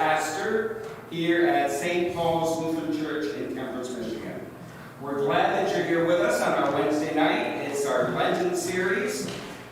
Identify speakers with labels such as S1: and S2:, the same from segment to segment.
S1: pastor here at St. Paul's Lutheran Church in Temperance, Michigan. We're glad that you're here with us on our Wednesday night. It's our Lenten series,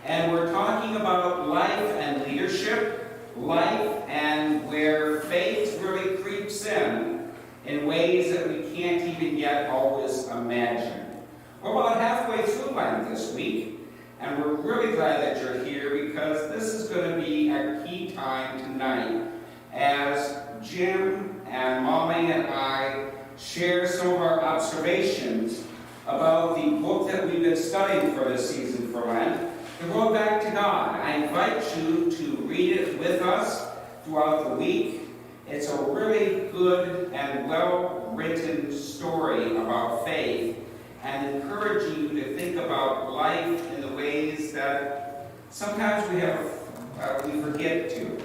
S1: and we're talking about life and leadership, life and where faith really creeps in ways that we can't even yet always imagine. We're about halfway through Lent this week, and we're really glad that you're here because this is going to be a key time tonight as Jim and Molly and I share some of our observations about the book that we've been studying for this season for Lent, The Road Back to God. I invite you to read it with us throughout the week. It's a really good and well-written story about faith and encouraging you to think about life in the ways that sometimes we forget to.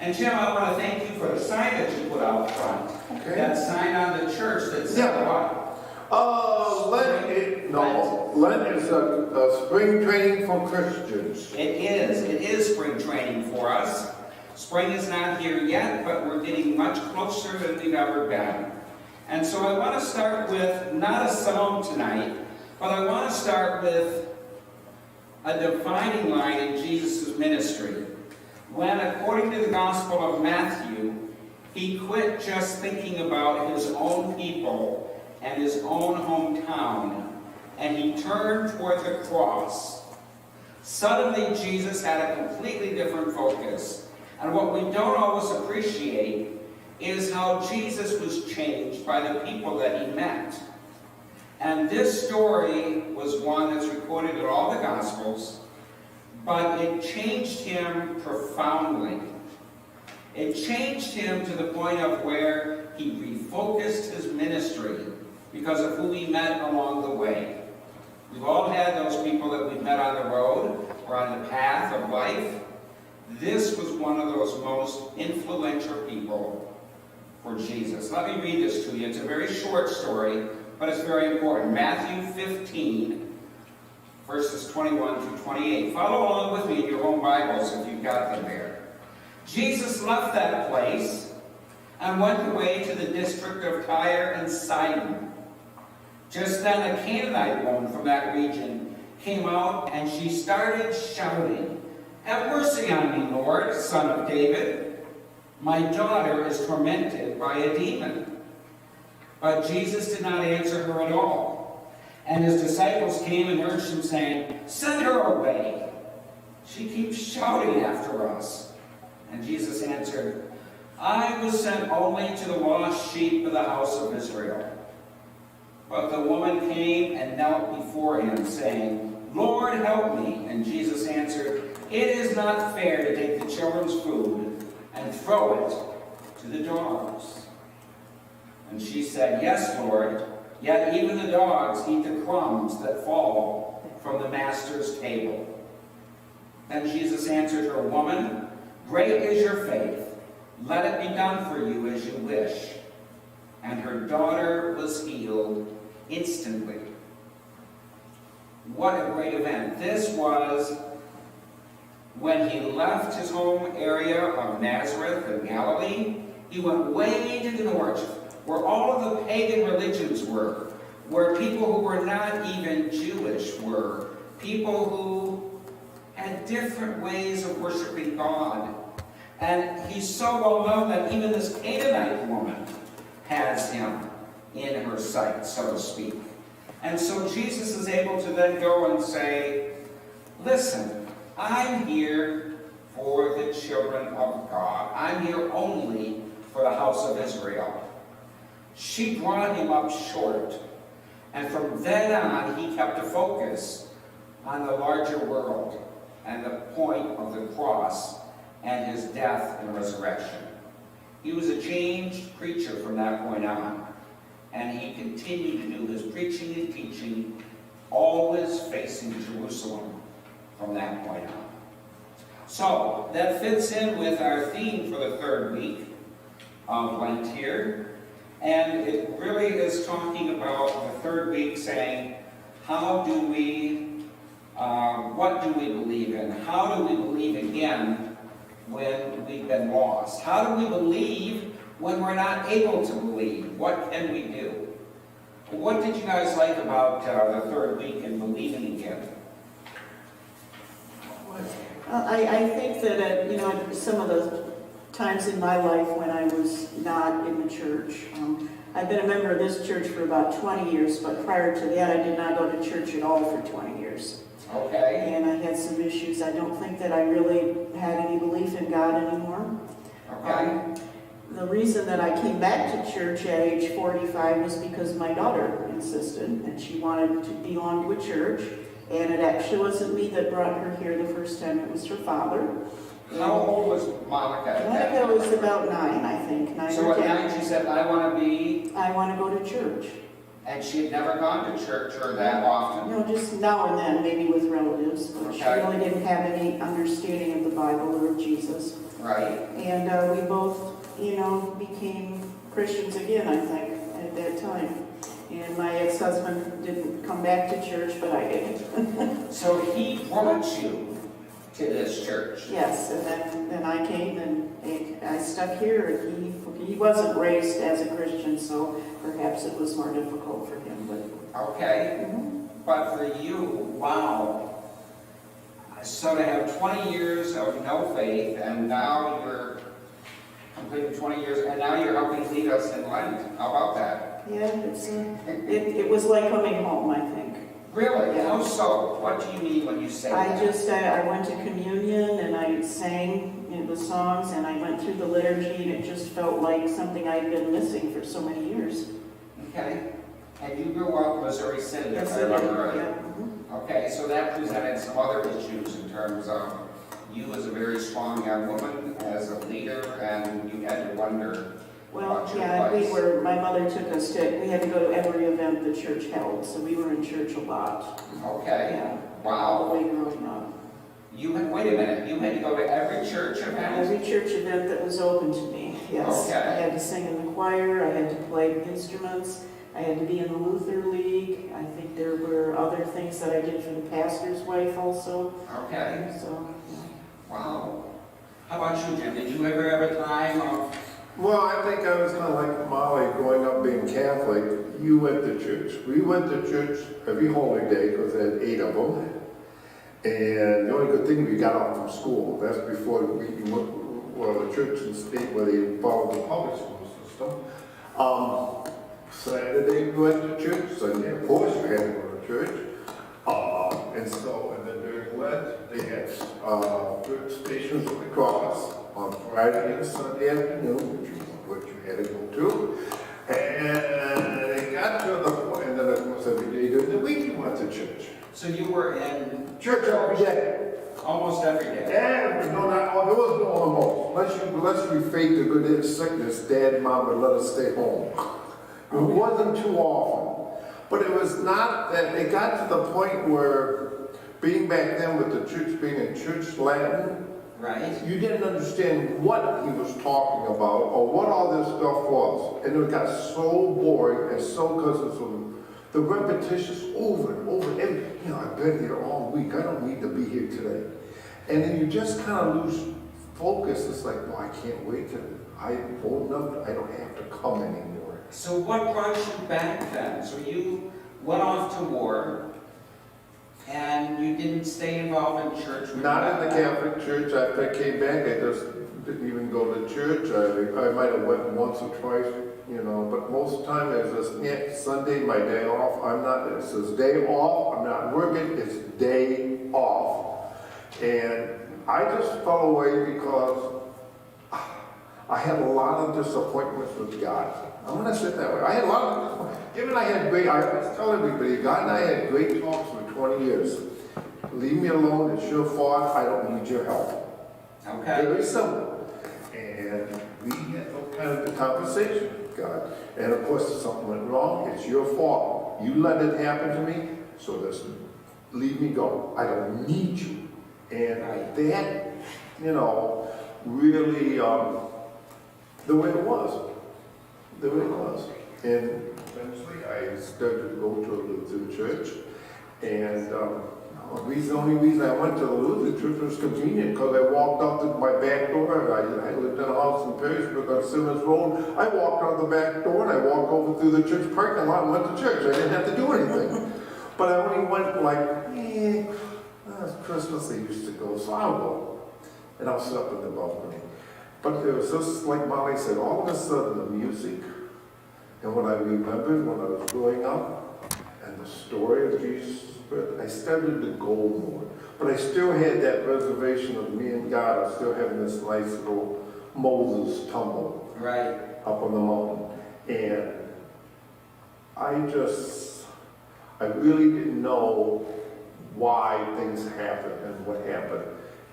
S1: And Jim, I want to thank you for the sign that you put out front. Okay. That sign on the church that said what?
S2: Lent is a spring training for Christians.
S1: It is spring training for us. Spring is not here yet, but we're getting much closer than we've ever been. And so I want to start with not a psalm tonight, but I want to start with a defining line in Jesus' ministry. When, according to the Gospel of Matthew, he quit just thinking about his own people and his own hometown, and he turned toward the cross. Suddenly, Jesus had a completely different focus. And what we don't always appreciate is how Jesus was changed by the people that he met. And this story was one that's recorded in all the Gospels, but it changed him profoundly. It changed him to the point of where he refocused his ministry because of who he met along the way. We've all had those people that we've met on the road or on the path of life. This was one of those most influential people for Jesus. Let me read this to you. It's a very short story, but it's very important. Matthew 15, verses 21 through 28. Follow along with me in your own Bibles if you've got them there. Jesus left that place and went away to the district of Tyre and Sidon. Just then a Canaanite woman from that region came out and she started shouting, "Have mercy on me, Lord, Son of David. My daughter is tormented by a demon." But Jesus did not answer her at all. And his disciples came and urged him, saying, "Send her away. She keeps shouting after us." And Jesus answered, "I was sent only to the lost sheep of the house of Israel." But the woman came and knelt before him, saying, "Lord, help me." And Jesus answered, "It is not fair to take the children's food and throw it to the dogs." And she said, "Yes, Lord, yet even the dogs eat the crumbs that fall from the master's table." Then Jesus answered her, "Woman, great is your faith. Let it be done for you as you wish." And her daughter was healed instantly. What a great event. This was when he left his home area of Nazareth in Galilee. He went way to the north, where all of the pagan religions were, where people who were not even Jewish were, people who had different ways of worshiping God. And he's so well known that even this Canaanite woman has him in her sight, so to speak. And so Jesus is able to then go and say, "Listen, I'm here for the children of God. I'm here only for the house of Israel." She brought him up short. And from then on, he kept a focus on the larger world and the point of the cross and his death and resurrection. He was a changed preacher from that point on. And he continued to do his preaching and teaching, always facing Jerusalem from that point on. So, that fits in with our theme for the third week of Lent here. And it really is talking about the third week saying, what do we believe in? How do we believe again when we've been lost? How do we believe when we're not able to believe, what can we do? What did you guys like about the third week in believing again?
S3: I think that, some of the times in my life when I was not in the church, I've been a member of this church for about 20 years, but prior to that I did not go to church at all for 20 years.
S1: Okay.
S3: And I had some issues. I don't think that I really had any belief in God anymore.
S1: Okay.
S3: The reason that I came back to church at age 45 was because my daughter insisted, and she wanted to belong to a church. And it actually wasn't me that brought her here the first time, it was her father.
S1: How old was Monica at that
S3: Monica
S1: time?
S3: was about 9, I think, 9
S1: So
S3: or
S1: at
S3: 10.
S1: 9 she said, I want to be,
S3: I want to go to church.
S1: and she had never gone to church or that often.
S3: Just now and then, maybe with relatives, but she
S1: Okay.
S3: really didn't have any understanding of the Bible or of Jesus.
S1: Right.
S3: And we both, became Christians again, I think, at that time. And my ex-husband didn't come back to church, but I did.
S1: So he brought you to this church.
S3: Yes, and then I came and I stuck here. He wasn't raised as a Christian, so perhaps it was more difficult for him. But
S1: Okay. But for you, wow. So to have 20 years of no faith, and now you're completing 20 years, and now you're helping lead us in Lent. How about that?
S3: yeah, it was like coming home, I think.
S1: Really?
S3: Yeah.
S1: How so? What do you mean when you say that?
S3: I went to communion and I sang the songs and I went through the liturgy and it just felt like something I'd been missing for so many years.
S1: Okay. And you grew up in Missouri City, if
S3: Yes,
S1: I
S3: I did.
S1: remember right.
S3: Yeah. Mhm.
S1: Okay, so that presented some other issues in terms of you as a very strong young woman, as a leader, and you had to wonder
S3: Well,
S1: about your
S3: yeah,
S1: place.
S3: my mother took us we had to go to every event the church held, so we were in church a lot.
S1: Okay.
S3: Yeah, all
S1: Wow.
S3: the way growing up.
S1: Wait a minute, you had to go to every church event?
S3: Every church event that was open to me, yes.
S1: Okay.
S3: I had to sing in the choir, I had to play instruments, I had to be in the Lutheran League. I think there were other things that I did for the pastor's wife also.
S1: Okay.
S3: So,
S1: Wow. How about you, Jim? Did you ever have a time of...
S2: Well, I think I was kind of like Molly growing up being Catholic. You went to church. We went to church every holy day because they had 8 of them. And the only good thing we got off from school. That's before we went, well, the church and state where they followed the public school system. Saturday we went to church. Sunday, of course, we had to go to church. And then during Lent, they had stations of the cross on Friday and Sunday afternoon, which you had to go to. And it got to the point, and then of course every day during the week you went to church.
S1: So you were in
S2: Church every day.
S1: almost every day?
S2: And no, there was no almost. Unless we faked a good sickness, Dad and Mom would let us stay home. It wasn't too often. But it was not that, it got to the point where being back then with the church being in church Latin,
S1: Right.
S2: you didn't understand what he was talking about or what all this stuff was. And it got so boring and so because it's the repetitious over and over. And, I've been here all week. I don't need to be here today. And then you just kind of lose focus. It's like, no, I can't wait till I'm old enough. I don't have to come anymore.
S1: So what brought you back then? So you went off to war, and you didn't stay involved in church?
S2: Not in the Catholic Church. After I came back, I just didn't even go to church. I might have went once or twice, but most of the time it's just, Sunday, my day off. It says day off. I'm not working. It's day off. And I just fell away because I had a lot of disappointments with God. I'm going to say it that way. I had a lot of disappointments. I always tell everybody, God and I had great talks for 20 years. Leave me alone, it's your fault, I don't need your help.
S1: Okay.
S2: Very simple. And we had no kind of a conversation with God. And of course, if something went wrong, it's your fault. You let it happen to me, so just leave me go. I don't need you. And that, really, the way it was. The way it was. And eventually I started to go to a Lutheran church. And The only reason I went to the Lutheran church was convenient, because I walked out to my back door. I lived in a house in Perrysburg on Simmons Road. I walked out the back door and I walked over through the church parking lot and went to church. I didn't have to do anything. But I only went like, Christmas I used to go, so I'll go. And I'll sit up in the balcony. But it was just like Molly said, all of a sudden the music and what I remembered when I was growing up and the story of Jesus, I started to go more. But I still had that reservation of me and God. I was still having this nice little Moses tumble
S1: Right.
S2: up on the mountain. And I really didn't know why things happened and what happened.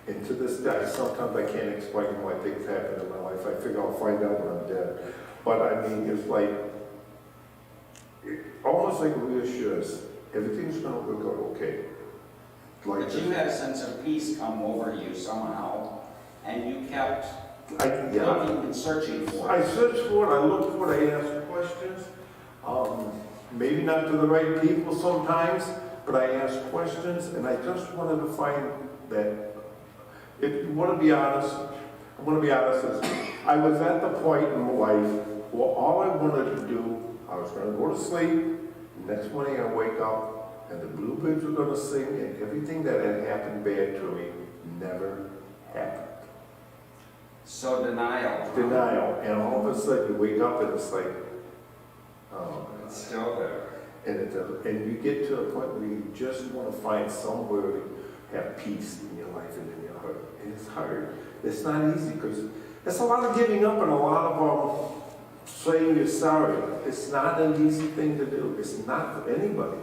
S2: And to this day, sometimes I can't explain why things happen in my life. I figure I'll find out when I'm dead. But I mean, it's like, almost like a reassurance. Everything's going to work out okay. Like
S1: But you had a sense of peace come over you somehow, and you kept looking and searching for
S2: I
S1: it.
S2: searched for it, I looked for it, I asked questions. Maybe not to the right people sometimes, but I asked questions, and I just wanted to find that. If you want to be honest, I want to be honest, I was at the point in my life where all I wanted to do, I was going to go to sleep, next morning I wake up, and the bluebirds were going to sing, and everything that had happened bad to me never happened.
S1: So denial.
S2: Denial, and all of a sudden you wake up and it's like, oh,
S1: It's still there.
S2: and you get to a point where you just want to find somewhere to have peace in your life and in your heart. And it's hard. It's not easy because there's a lot of giving up and a lot of saying you're sorry. It's not an easy thing to do. It's not for anybody.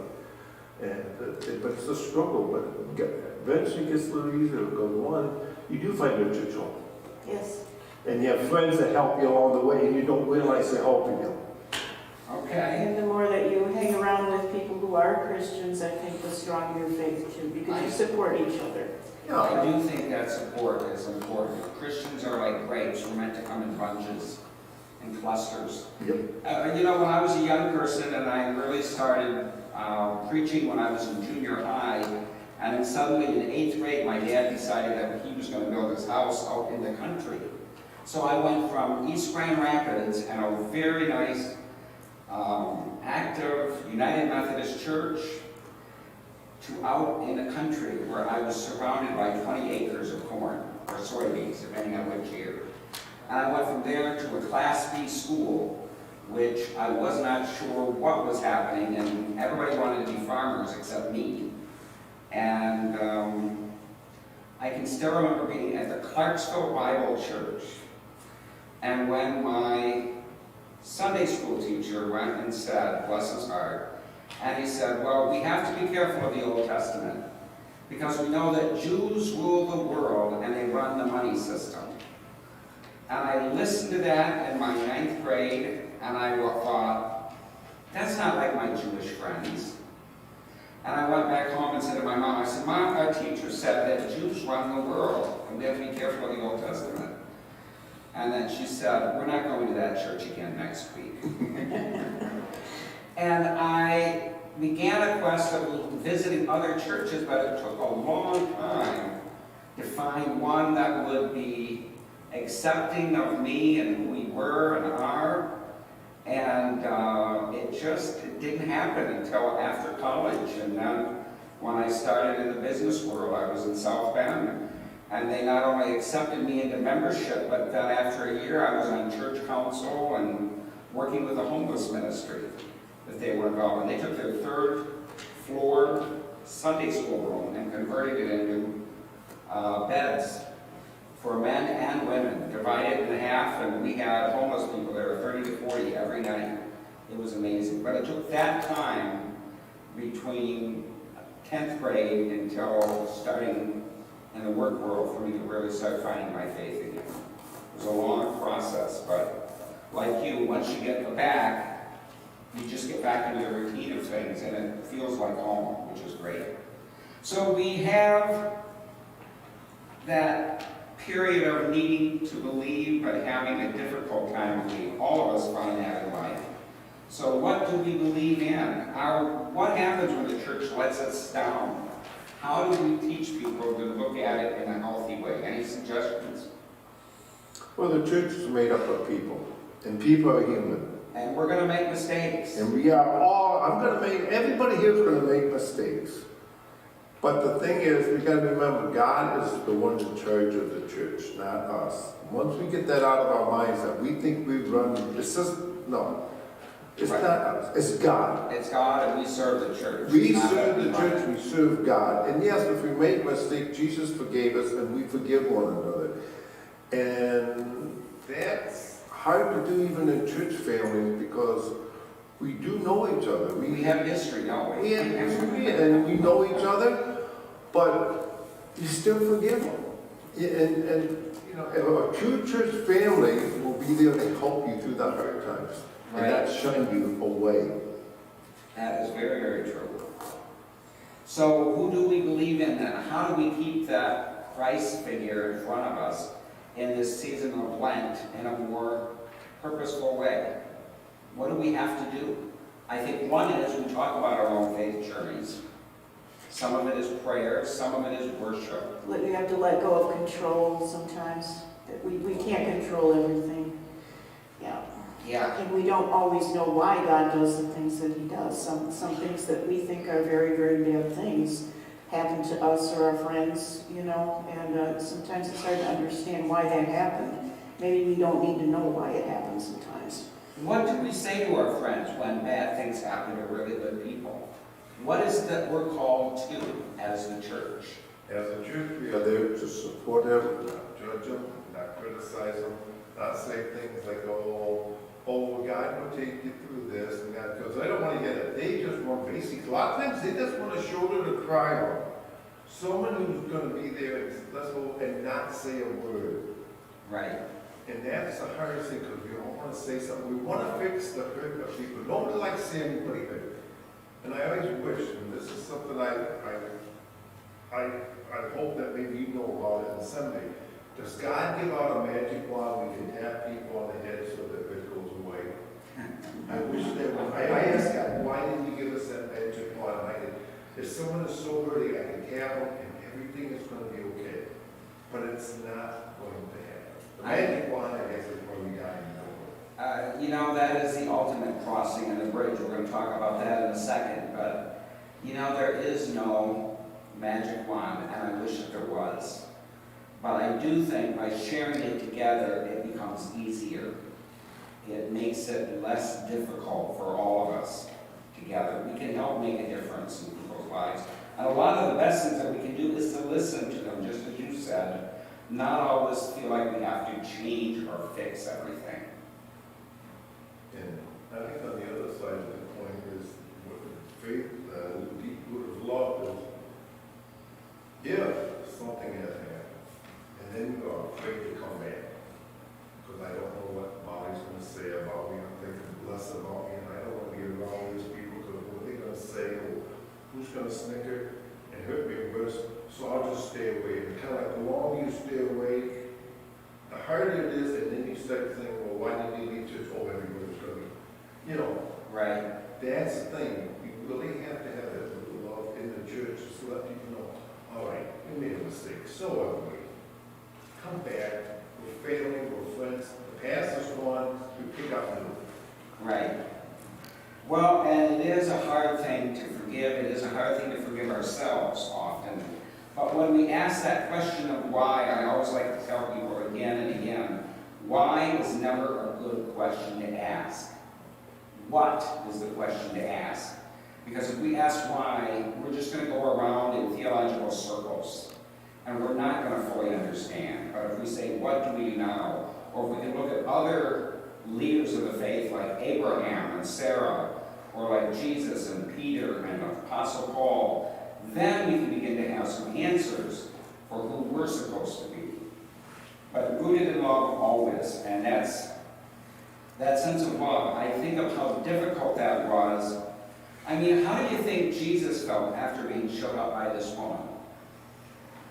S2: But it's a struggle. But eventually it gets a little easier because one, you do find your church home.
S3: Yes.
S2: And you have friends that help you along the way and you don't realize they're helping you.
S1: Okay.
S3: And the more that you hang around with people who are Christians, I think the stronger your faith too, because you support each other.
S1: I do think that support is important. Christians are like grapes. We're meant to come in bunches and clusters.
S2: Yep.
S1: When I was a young person and I really started preaching when I was in junior high, and then suddenly in 8th grade, my dad decided that he was going to build his house out in the country. So I went from East Grand Rapids and a very nice, active United Methodist church to out in the country where I was surrounded by 20 acres of corn or soybeans, depending on which year. And I went from there to a Class B school, which I was not sure what was happening, and everybody wanted to be farmers except me. And I can still remember being at the Clarksville Bible Church, and when my Sunday school teacher went and said, bless his heart, and he said, well, we have to be careful of the Old Testament because we know that Jews rule the world and they run the money system. And I listened to that in my 9th grade and I thought, that's not like my Jewish friends. And I went back home and said to my mom, I said, Mom, our teacher said that Jews run the world and we have to be careful of the Old Testament. And then she said, we're not going to that church again next week. And I began a quest of visiting other churches, but it took a long time to find one that would be accepting of me and who we were and are. And it didn't happen until after college. And then when I started in the business world, I was in South Bend. And they not only accepted me into membership, but then after a year I was on church council and working with the homeless ministry that they were involved in. They took their 3rd floor Sunday school room and converted it into beds for men and women, divided in half, and we had homeless people there, 30 to 40 every night. It was amazing. But it took that time between 10th grade until starting in the work world for me to really start finding my faith again. It was a long process, but like you, once you get back, you just get back into the routine of things and it feels like home, which is great. So we have that period of needing to believe but having a difficult time believing. All of us find that in life. So what do we believe in? What happens when the church lets us down? how do we teach people to look at it in a healthy way? Any suggestions?
S2: Well, the church is made up of people, and people are human.
S1: And we're going to make mistakes.
S2: And we are all, everybody here is going to make mistakes. But the thing is, we got to remember, God is the one in charge of the church, not us. Once we get that out of our minds, that we think we run, it's just, no. It's
S1: Right.
S2: not us, it's God.
S1: It's God, and we serve the church.
S2: We
S1: Not
S2: serve the
S1: everybody.
S2: church, we serve God. And yes, if we make mistakes, Jesus forgave us, and we forgive one another. And that's hard to do even in church families, because we do know each other.
S1: We have history, don't we?
S2: We have history, and we know each other, but you still forgive them. Yeah, and you know, a true church family will be there to help you through the hard times, and
S1: Right.
S2: not shun you away.
S1: That is very, very true. So who do we believe in then? How do we keep that Christ figure in front of us in this season of Lent in a more purposeful way? What do we have to do? I think one is we talk about our own faith journeys. Some of it is prayer, some of it is worship.
S3: We have to let go of control sometimes. We can't control everything. Yeah.
S1: Yeah,
S3: And we don't always know why God does the things that he does. Some things that we think are very, very bad things happen to us or our friends, and sometimes it's hard to understand why that happened. Maybe we don't need to know why it happened sometimes.
S1: what do we say to our friends when bad things happen to really good people? What is it that we're called to as the church?
S2: As a church, we are there to support them, not judge them, not criticize them, not say things like, oh, God will take you through this and that, because I don't want to get it. They just want basics. A lot of times they just want a shoulder to cry on. Someone who's going to be there and not say a word.
S1: Right.
S2: And that's the hardest thing, because we all want to say something. We want to fix the hurt of people. Nobody likes seeing anybody hurt. And I always wish, and this is something I hope that maybe you know about it in Sunday. Does God give out a magic wand we can tap people on the head so that it goes away? I wish that I asked God, why didn't you give us that magic wand? If someone is so hurting, I can tap them and everything is going to be okay. But it's not going to happen. The magic wand, I guess, is where we got in
S1: That is the ultimate crossing of the bridge. We're going to talk about that in a second. But, there is no magic wand, and I wish that there was. But I do think by sharing it together, it becomes easier. It makes it less difficult for all of us together. We can help make a difference in people's lives. And a lot of the best things that we can do is to listen to them, just as you said, not always feel like we have to change or fix everything.
S2: And I think on the other side of the coin is what faith, the deep root of love is, if something has happened, and then you are afraid to come back, because I don't know what Molly's going to say about me, I'm thinking less about me, and I don't want to be around these people, because what they're going to say, or who's going to snicker and hurt me worse, so I'll just stay away. And kind of like the longer you stay away, the harder it is, and then you start thinking, well, why did you leave church? Oh, everybody's going to be,
S1: Right.
S2: that's the thing. You really have to have that little love in the church to let people know, all right, you made a mistake, so have we. Come back, we're failing, we're friends, the past is gone, we pick up new.
S1: Right. Well, and it is a hard thing to forgive. It is a hard thing to forgive ourselves often. But when we ask that question of why, I always like to tell people again and again, why is never a good question to ask. What is the question to ask? Because if we ask why, we're just going to go around in theological circles, and we're not going to fully understand. But if we say, what do we do now? Or if we can look at other leaders of the faith like Abraham and Sarah, or like Jesus and Peter and Apostle Paul, then we can begin to have some answers for who we're supposed to be. But rooted in love always, and that sense of love. I think of how difficult that was. I mean, how do you think Jesus felt after being showed up by this woman?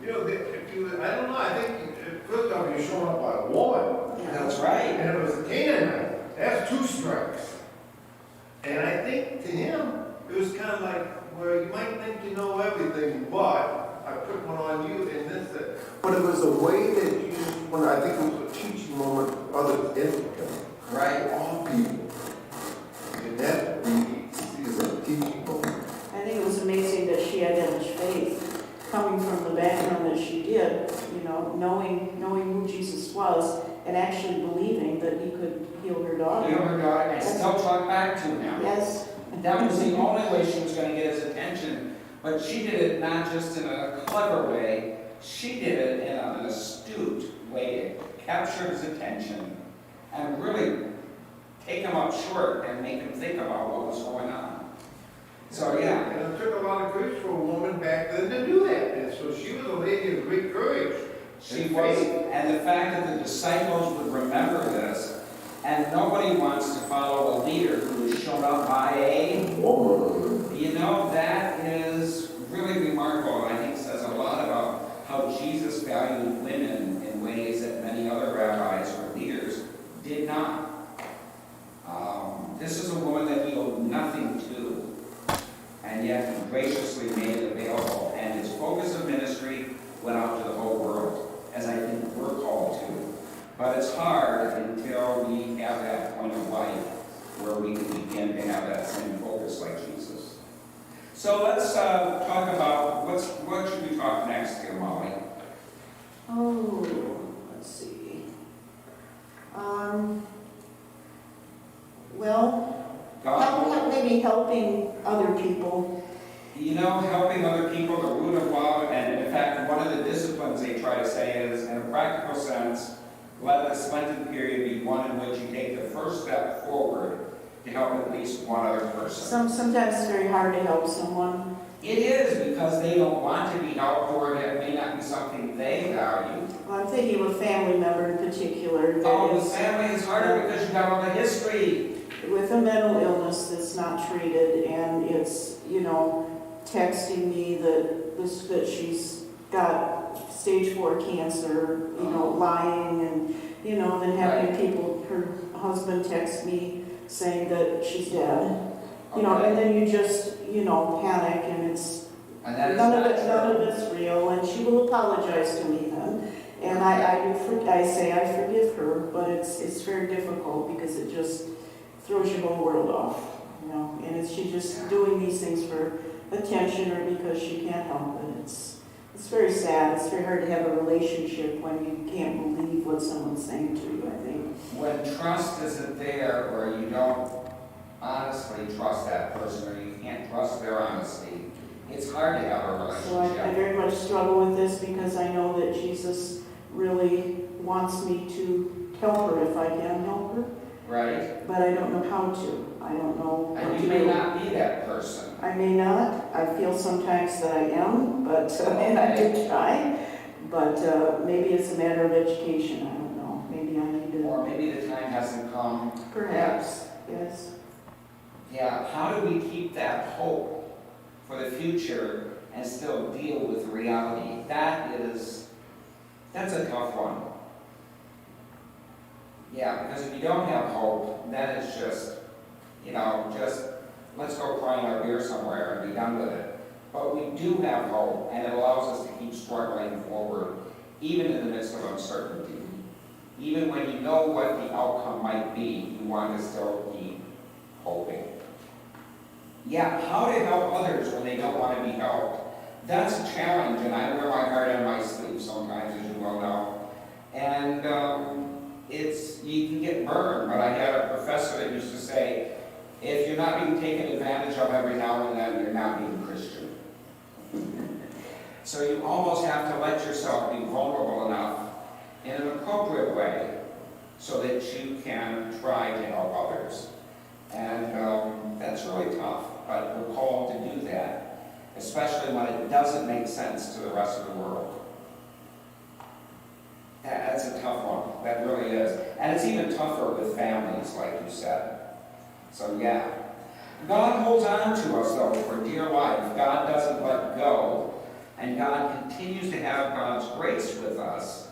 S2: I don't know, I think first off, you're showing up by a woman.
S1: That's right.
S2: And it was a Canaanite. That's two strikes. And I think to him, It was kind of like, where you might think you know everything, but I put one on you and this, that. But it was a way that you, when I think it was a teaching moment, others influence.
S1: Right.
S2: All people. And that we see as a teaching moment.
S3: I think it was amazing that she had that much faith, coming from the background that she did, you know, knowing who Jesus was, and actually believing that he could heal her daughter.
S1: Heal her daughter and still talk back to him.
S3: Yes.
S1: That was the only way she was going to get his attention. But she did it not just in a clever way, she did it in an astute way to capture his attention and really take him up short and make him think about what was going on. So yeah.
S2: And it took a lot of courage for a woman back then to do that. And so she was a lady of great courage.
S1: She was, and the fact that the disciples would remember this, and nobody wants to follow a leader who is shown up by a
S2: woman.
S1: You know, that is really remarkable, and I think says a lot about how Jesus valued women in ways that many other rabbis or leaders did not. This is a woman that he owed nothing to, and yet he graciously made it available, and his focus of ministry went out to the whole world, as I think we're called to. But it's hard until we have that point of life where we can begin to have that same focus like Jesus. So let's talk about what should we talk next here, Molly?
S3: Oh, let's see. Maybe helping other people.
S1: You know, helping other people, the root of love, and in fact, one of the disciplines they try to say is, in a practical sense, let the Lenten period be one in which you take the first step forward to help at least one other person.
S3: Sometimes it's very hard to help someone.
S1: It is, because they don't want to be helped, or it may not be something they value.
S3: Well, I'm thinking of a family member in particular.
S1: Oh, the family is harder because you got all the history.
S3: With a mental illness that's not treated, and it's, you know, texting me that she's got stage 4 cancer, you know, lying, and, you know, then having people, her husband text me saying that she's dead. You know, and then you just, you know, panic, and it's, none of it's real, and she will apologize to me then. And I say I forgive her, but it's very difficult because it just throws your whole world off, you know. And she's just doing these things for attention or because she can't help it. It's very sad. It's very hard to have a relationship when you can't believe what someone's saying to you, I think.
S1: When trust isn't there, or you don't honestly trust that person, or you can't trust their honesty, it's hard to have a relationship.
S3: So I very much struggle with this because I know that Jesus really wants me to help her if I can help her.
S1: Right.
S3: But I don't know how to. I don't know what
S1: And
S3: to
S1: you may
S3: do.
S1: not be that person.
S3: I may not. I feel sometimes that I am, but and I do try. But maybe it's a matter of education. I don't know. Maybe I need to.
S1: Or maybe the time hasn't come.
S3: Perhaps. Yes.
S1: Yeah, how do we keep that hope for the future and still deal with reality? That's a tough one. Yeah, because if you don't have hope, then it's just, you know, let's go cry in our beer somewhere and be done with it. But we do have hope, and it allows us to keep struggling forward, even in the midst of uncertainty. Even when you know what the outcome might be, you want to still keep hoping. Yeah, how to help others when they don't want to be helped. That's a challenge, and I wear my heart on my sleeve sometimes, as you well know. And you can get burned, but I had a professor that used to say, if you're not being taken advantage of every now and then, you're not being Christian. So you almost have to let yourself be vulnerable enough in an appropriate way so that you can try to help others. And that's really tough, but we're called to do that, especially when it doesn't make sense to the rest of the world. That's a tough one, that really is. And it's even tougher with families, like you said. So yeah. God holds on to us, though, for dear life. God doesn't let go, and God continues to have God's grace with us.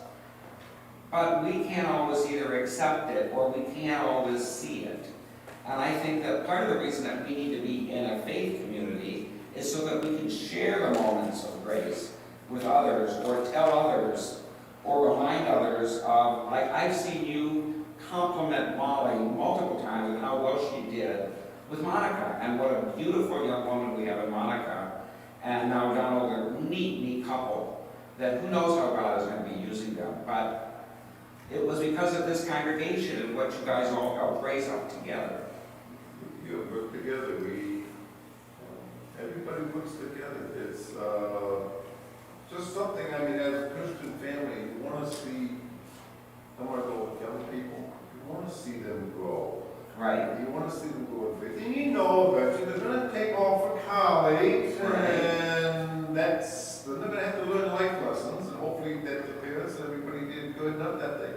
S1: But we can't always either accept it or we can't always see it. And I think that part of the reason that we need to be in a faith community is so that we can share the moments of grace with others, or tell others, or remind others of, like I've seen you compliment Molly multiple times on how well she did with Monica, and what a beautiful young woman we have in Monica, and now Donald, a neat couple, that who knows how God is going to be using them, but it was because of this congregation and what you guys all helped raise up together.
S2: You work together, everybody works together. It's just something, I mean, as a Christian family, you want to see, I want to go with young people, you want to see them grow.
S1: Right.
S2: You want to see them grow in faith. And you know eventually they're going to take off for college, and they're going to have to learn life lessons, and hopefully that the parents, everybody did good enough that they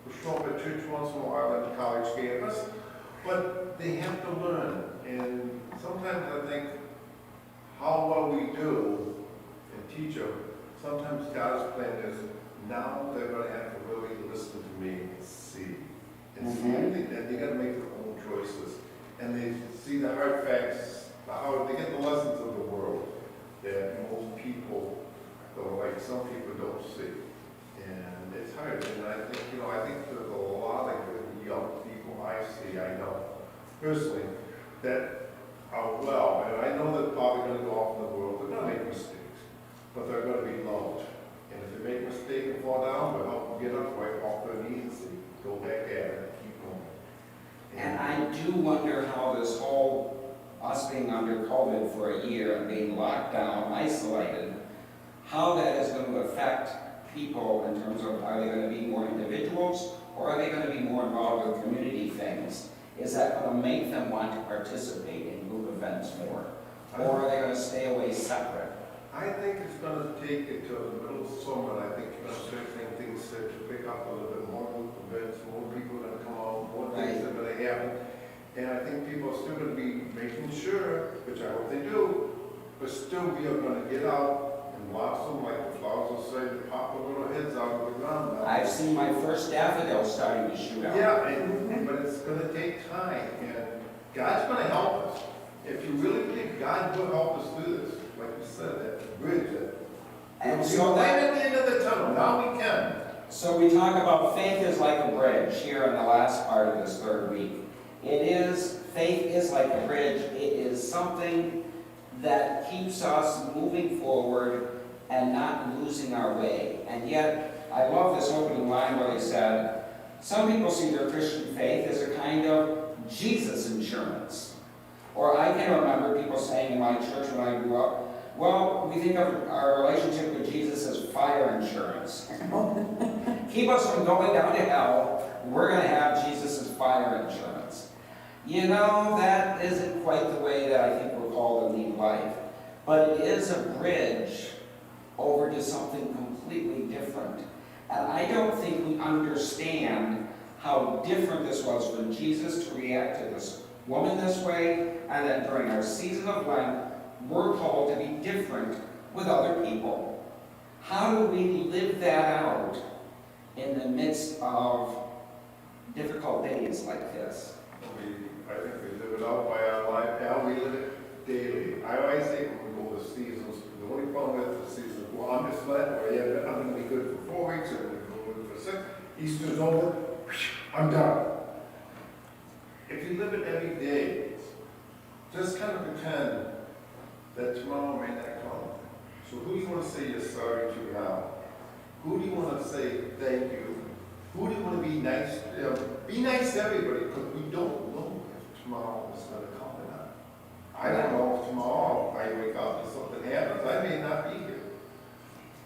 S2: will show up at church once in a while at the college campus. But they have to learn, and sometimes I think how well we do and teach them, sometimes God's plan is now they're going to have to really listen to me and see. And see everything, and they got to make their own choices. And they see the hard facts, how they get the lessons of the world that most people, though, like some people don't see. And it's hard, and I think, I think there's a lot of good young people I see, I know, personally, that are well, and I know they're probably going to go off in the world, they're going to make mistakes, but they're going to be loved. And if they make a mistake and fall down, we'll help them get up, right off their knees, and go back at it, and keep going.
S1: And I do wonder how this whole, us being under COVID for a year and being locked down, isolated, how that is going to affect people in terms of, are they going to be more individuals, or are they going to be more involved with community things? Is that going to make them want to participate in group events more? Or are they going to stay away separate?
S2: I think it's going to take it to the middle of summer, and I think you're going to start seeing things start to pick up a little bit more group events, more people are going to come out, more things are going to happen. And I think people are still going to be making sure, which I hope they do, but still we are going to get out and blossom, like the flowers will say, to pop the little heads out of the ground now.
S1: I've seen my first daffodil starting to shoot out.
S2: Yeah, but it's going to take time, and God's going to help us. If you really believe God will help us do this, like you said, that bridge,
S1: And
S2: so
S1: so
S2: right
S1: that,
S2: at the end of the tunnel, now we can.
S1: so we talk about faith is like a bridge here in the last part of this third week. Faith is like a bridge. It is something that keeps us moving forward and not losing our way. And yet, I love this opening line where they said, some people see their Christian faith as a kind of Jesus insurance. Or I can remember people saying in my church when I grew up, well, we think of our relationship with Jesus as fire insurance. Keep us from going down to hell, we're going to have Jesus as fire insurance. You know, that isn't quite the way that I think we're called to lead life. But it is a bridge over to something completely different. And I don't think we understand how different this was for Jesus to react to this woman this way, and that during our season of Lent, we're called to be different with other people. How do we live that out in the midst of difficult days like this?
S2: I think we live it out by our life, how we live it daily. I always say when we go to seasons, the only problem with the season, well, I'm just Lent, or yeah, I'm going to be good for 4 weeks, I'm going to be good for 6. Easter's over, I'm done. If you live it every day, just kind of pretend that tomorrow may not come. So who do you want to say you're sorry to now? Who do you want to say thank you? Who do you want to be nice to? Be nice to everybody, because we don't know if tomorrow is going to come or not. I don't know if tomorrow I wake up and something happens. I may not be here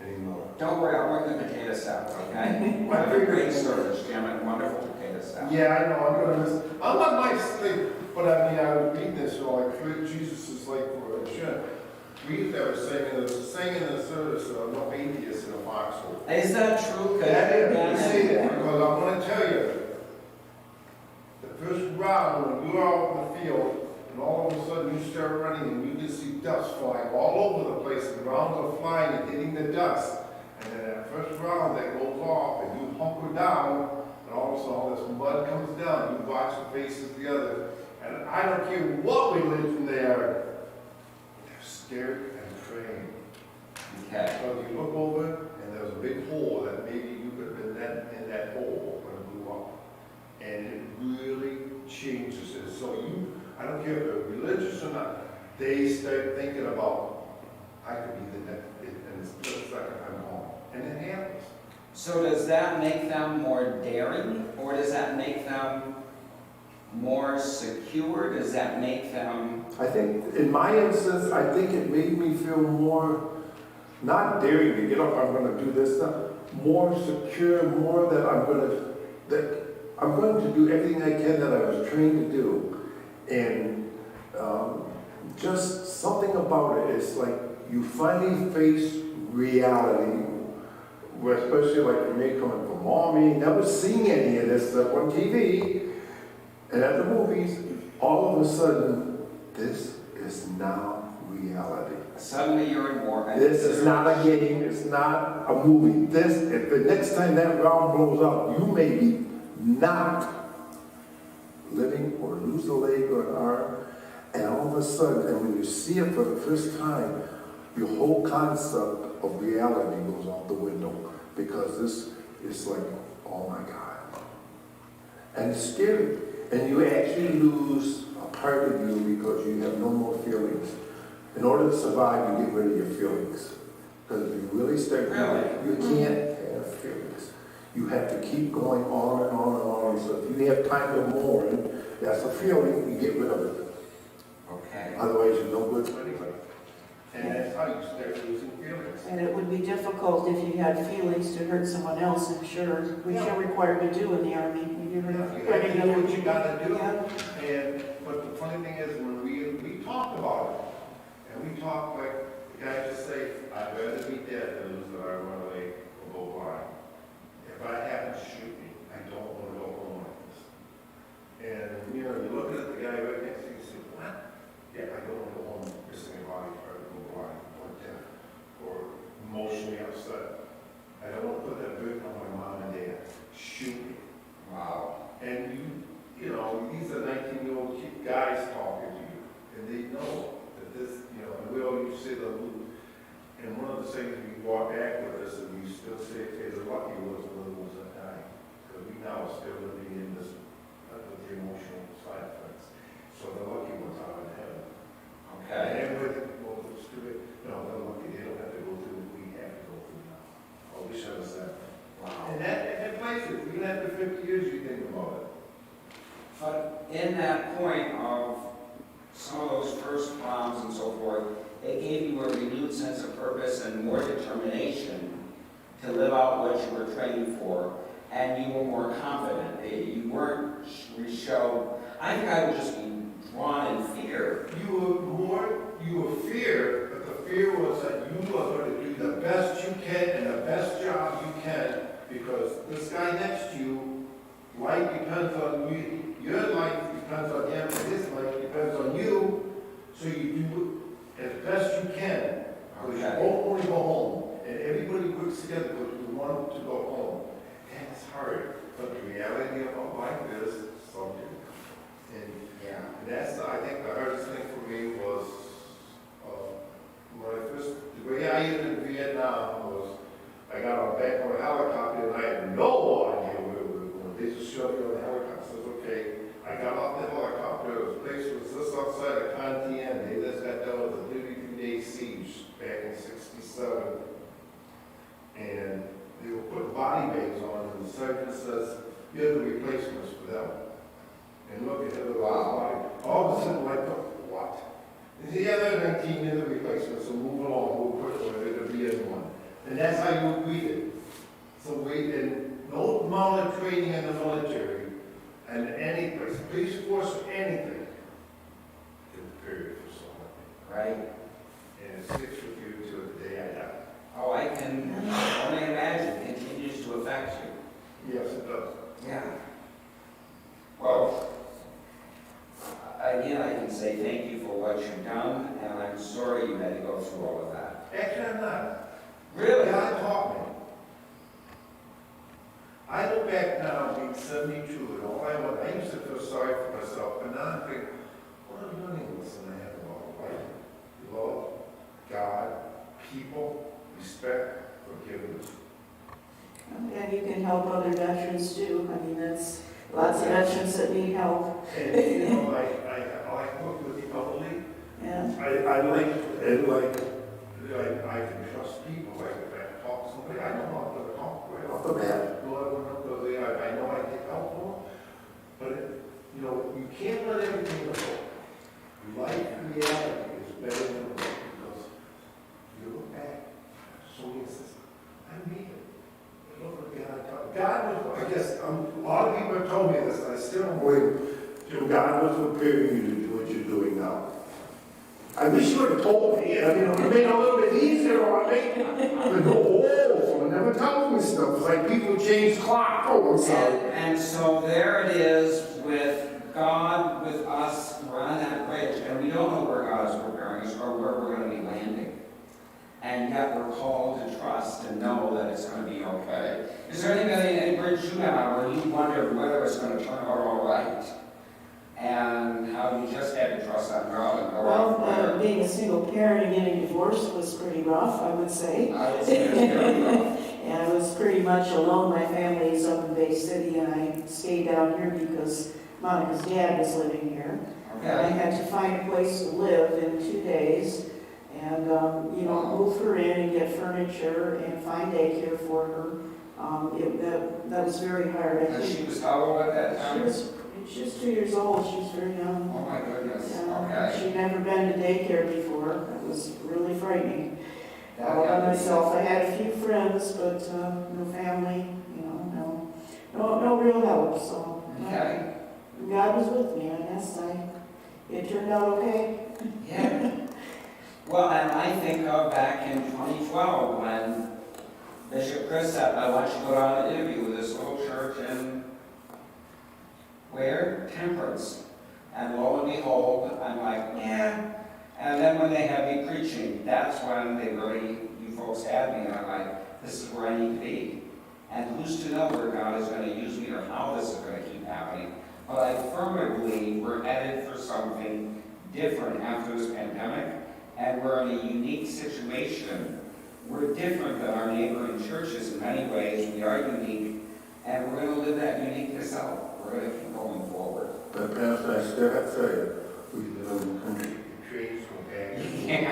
S2: anymore.
S1: Don't worry, I'll bring the potato salad, okay? What a great service, Jim, and wonderful potato salad.
S2: Yeah, I know, I'm going to miss. I'm not my sleep, but I mean, I was reading this, like, Jesus is like for a shit. We used to have a saying in the service, no atheists in a foxhole.
S1: Is that true?
S2: That is, you see that, because I want to tell you, the first round, when you're out in the field, and all of a sudden you start running and you just see dust flying all over the place, and the rounds are flying and hitting the dust, and then that first round that goes off, and you hunker down, and all of a sudden all this mud comes down, you watch the faces of the other, And I don't care what religion they are, they're scared and afraid.
S1: Okay.
S2: So you look over and there's a big hole that maybe you could have been in that hole when it blew up. And it really changes it. So I don't care if they're religious or not, they start thinking about, I could be the next, and it's just like I'm home. And it happens.
S1: So does that make them more daring, or does that make them more secure? Does that make them...
S2: I think, in my instance, I think it made me feel more, not daring to get up, I'm going to do this stuff, more secure, more that I'm going to do everything I can that I was trained to do. And just something about it is like you finally face reality, especially like for me coming from Army, never seeing any of this stuff on TV. And at the movies, all of a sudden, this is now reality.
S1: Suddenly you're in war.
S2: This is not a game, it's not a movie. If the next time that round blows up, you may be not living or lose a leg or an arm, and all of a sudden, and when you see it for the first time, your whole concept of reality goes out the window, because this is like, oh my God. And it's scary. And you actually lose a part of you because you have no more feelings. In order to survive, you get rid of your feelings. Because if you really start, you can't have feelings. You have to keep going on and on and on. So if you have time to mourn, that's a feeling, you get rid of it.
S1: Okay.
S2: Otherwise, you're no good for anybody. And that's how you start losing feelings.
S3: And it would be difficult if you had feelings to hurt someone else, I'm sure, which you're required to do in the Army.
S2: You have to do what you gotta do.
S3: Yeah.
S2: But the funny thing is, when we talk about it, and we talk like, the guy just say, I'd rather be dead than lose an arm or a leg or go blind. If I happen to shoot me, I don't want to go home like this. And, you're looking at the guy right next to you, you say, what? Yeah, I don't want to go home missing a body or go blind or deaf or emotionally upset. I don't want to put that burden on my mom and dad. Shoot me.
S1: Wow.
S2: And these are 19-year-old guys talking to you, and they know that this, and we all used to say the Luke. And one of the things we brought back with us, and we still say, okay, the lucky ones were the ones that died. Because we now are still living in this, with the emotional side effects. So the lucky ones are in heaven.
S1: Okay.
S2: And with they're lucky, they don't have to go through what we have to go through now. I wish I was that.
S1: Wow.
S2: And that places, even after 50 years, you think about it.
S1: But in that point of some of those first bombs and so forth, it gave you a renewed sense of purpose and more determination to live out what you were training for, and you were more confident. You weren't showed. I think I would just be drawn in fear.
S2: You were fear, but the fear was that you were going to do the best you can and the best job you can, because this guy next to you, life depends on you. Your life depends on him, and his life depends on you. So you do as best you can. Because you both want to go home, and everybody works together because we want to go home. And it's hard, but the reality of life is something. And
S1: Yeah.
S2: that's, I think, the hardest thing for me was the way I ended in Vietnam was I got on back on a helicopter and I had no idea where we were going. They just showed me on the helicopter. I said, okay. I got off the helicopter. The place was just outside of Con Tien. They just got done with a 32-day siege back in '67. And they were putting body bags on, and the sergeant says, you're the replacements for them. And look at the body. All of a sudden, like, what? He said, yeah, they're 19 in the replacement, so move along, move quickly, it'll be in one. And that's how you read it. So and no amount of training in the military, and any place, police force, anything, can prepare you for something.
S1: Right.
S2: And it sticks with you till the day I die.
S1: Oh, I can only imagine. It continues to affect you.
S2: Yes, it does.
S1: Yeah. Well, again, I can say thank you for what you've done, and I'm sorry you had to go through all of that.
S2: Actually, I'm not.
S1: Really?
S2: God taught me. I look back now, being 72, and all I used to feel sorry for myself, but now I'm thinking, lesson I have about life. Love, God, people, respect, forgiveness.
S3: And you can help other veterans too. I mean, that's lots of veterans that need help.
S2: And you know, I like working with the elderly.
S3: Yeah.
S2: I like, and I can trust people. Like if I talk to somebody, I know I'm going to talk right off the bat. I know I can help them. But you know, you can't let everything go. Life reality is better than the book because you look back, someone says, I made it. Look what God was, I guess, a lot of people have told me this, and I still don't believe, God was preparing you to do what you're doing now. I wish you would have told me, it would have made it a little bit easier on me. But no, someone never tells me stuff. It's like people change clock. Oh, I'm sorry.
S1: And so there it is with God, with us, we're on that bridge, and we don't know where God is preparing us or where we're going to be landing. And yet we're called to trust and know that it's going to be okay. Is there any bridge you have where you wondered whether it's going to turn out all right? And how you just had to trust on God and go out from there?
S3: Being a single parent and getting divorced was pretty rough, I would say.
S1: I would say it's very rough.
S3: And I was pretty much alone. My family is up in Bay City, and I stayed down here because Monica's dad was living here. And I
S1: Okay.
S3: had to find a place to live in 2 days, and move her in and get furniture and find daycare for her. That was very hard.
S1: And she was how old at that time?
S3: She was 2 years old. She was very young.
S1: Oh my goodness.
S3: Yeah,
S1: Okay.
S3: she'd never been to daycare before. That was really frightening.
S1: That
S3: All by
S1: happens.
S3: myself. I had a few friends, but no family. No real help. So
S1: Okay.
S3: God was with me. I guess it turned out okay.
S1: Yeah. Well, and I think of back in 2012 when Bishop Chris said, I want you to go down and interview with this little church in where? Temperance. And lo and behold, I'm like, yeah. And then when they had me preaching, that's when you folks had me, and I'm like, this is where I need to be. And who's to know where God is going to use me or how this is going to keep happening. But I firmly believe we're headed for something different after this pandemic, and we're in a unique situation. We're different than our neighboring churches in many ways. We are unique, and we're going to live that uniqueness out. We're going to keep going forward.
S2: But Pastor, I still have to tell you, we live in the country. Trees go back. And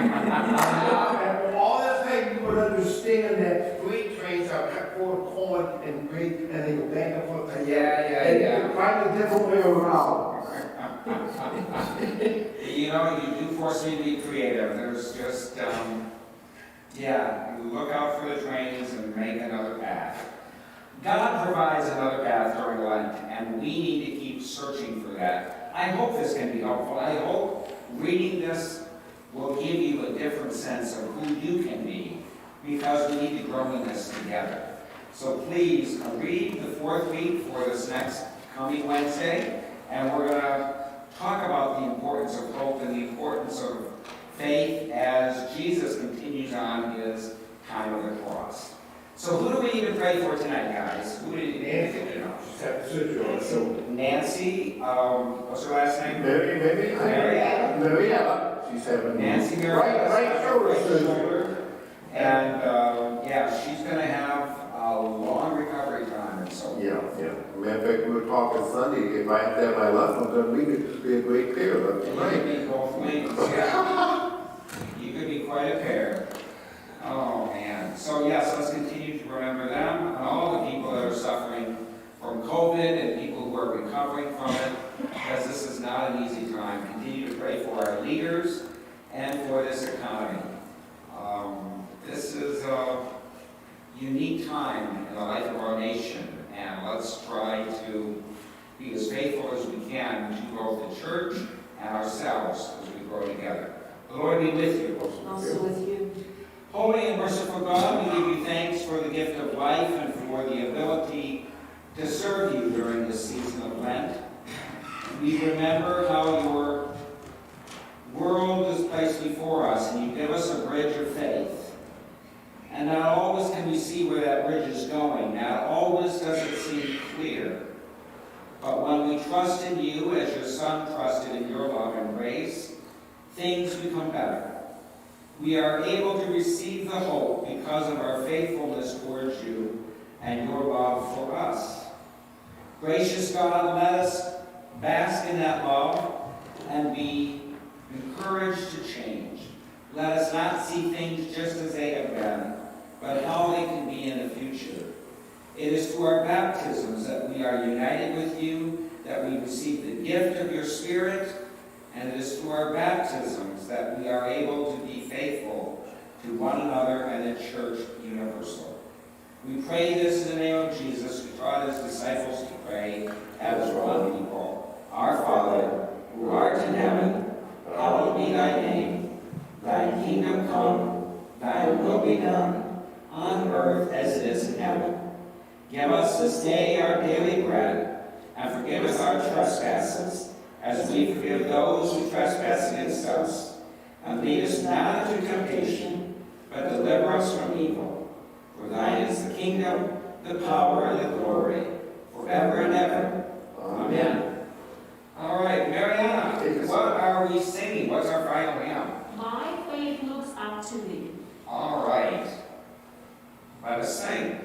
S2: all that time you would understand that freight trains are cut full of corn and grape, and they go back and forth.
S1: Yeah.
S2: And find a different way around.
S1: You do force me to be creative. There's just, you look out for the trains and make another path. God provides another path during Lent, and we need to keep searching for that. I hope this can be helpful. I hope reading this will give you a different sense of who you can be, because we need to grow in this together. So please read the fourth week for this next coming Wednesday, and we're going to talk about the importance of hope and the importance of faith as Jesus continues on his time of the cross. So who do we need to pray for tonight, guys? Who do you need to know?
S2: Just have to search your soul.
S1: Nancy, what's her last name?
S2: Marietta. She's having
S1: Nancy
S2: right shoulder surgery.
S1: And she's going to have a long recovery time, and so
S2: Yeah. Matter of fact, we were talking Sunday, if I have to have my left one done, we could be a great pair of them.
S1: you could be both ways. Yeah. You could be quite a pair. Oh man. So yes, let's continue to remember them and all the people that are suffering from COVID and people who are recovering from it, because this is not an easy time. Continue to pray for our leaders and for this economy. This is a unique time in the life of our nation, and let's try to be as faithful as we can to both the church and ourselves as we grow together. The Lord be with you.
S3: Also with you.
S1: Holy and merciful God, we give you thanks for the gift of life and for the ability to serve you during this season of Lent. We remember how your world is placed before us, and you give us a bridge of faith. And not always can we see where that bridge is going. Not always does it seem clear. But when we trust in you, as your Son trusted in your love and grace, things become better. We are able to receive the hope because of our faithfulness towards you and your love for us. Gracious God, let us bask in that love and be encouraged to change. Let us not see things just as they have been, but how they can be in the future. It is through our baptisms that we are united with you, that we receive the gift of your Spirit, and it is through our baptisms that we are able to be faithful to one another and the Church universal. We pray this in the name of Jesus, who taught his disciples to pray as one people. Our Father, who art in heaven, hallowed be thy name. Thy kingdom come, thy will be done, on earth as it is in heaven. Give us this day our daily bread, and forgive us our trespasses, as we forgive those who trespass against us. And lead us not into temptation, but deliver us from evil. For thine is the kingdom, the power, and the glory, forever and ever. Amen. All right, Mariana, what are we singing? What's our final hymn?
S4: My faith looks up to thee.
S1: All right. Let us sing.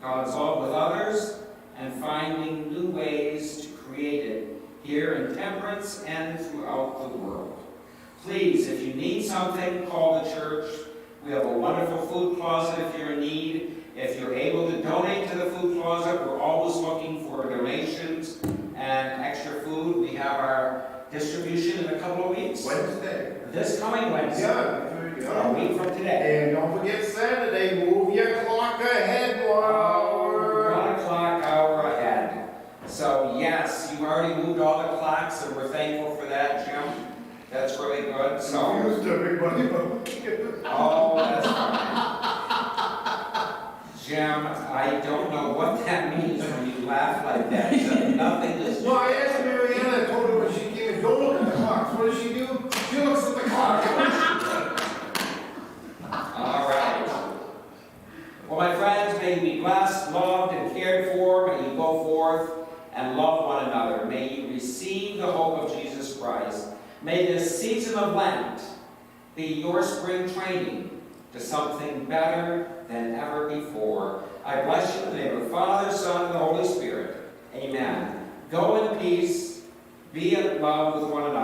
S1: God's love with others, and finding new ways to create it here in Temperance and throughout the world. Please, if you need something, call the church. We have a wonderful food closet if you're in need. If you're able to donate to the food closet, we're always looking for donations and extra food. We have our distribution in a couple of weeks.
S2: Wednesday.
S1: This coming Wednesday. A week from today.
S2: And don't forget Saturday, move your clock ahead 1 hour.
S1: 1 o'clock hour ahead. So yes, you've already moved all the clocks, and we're thankful for that, Jim. That's really good. So.
S2: Confused everybody, but
S1: Oh, that's fine. Jim, I don't know what that means when you laugh like that. So nothing is.
S2: No, I asked Mariana, I told her when she came in, don't look at the clocks. What does she do? She looks at the clock.
S1: All right. Well, my friends, may you be blessed, loved, and cared for. May you go forth and love one another. May you receive the hope of Jesus Christ. May this season of Lent be your spring training to something better than ever before. I bless you in the name of the Father, Son, and the Holy Spirit. Amen. Go in peace. Be in love with one another.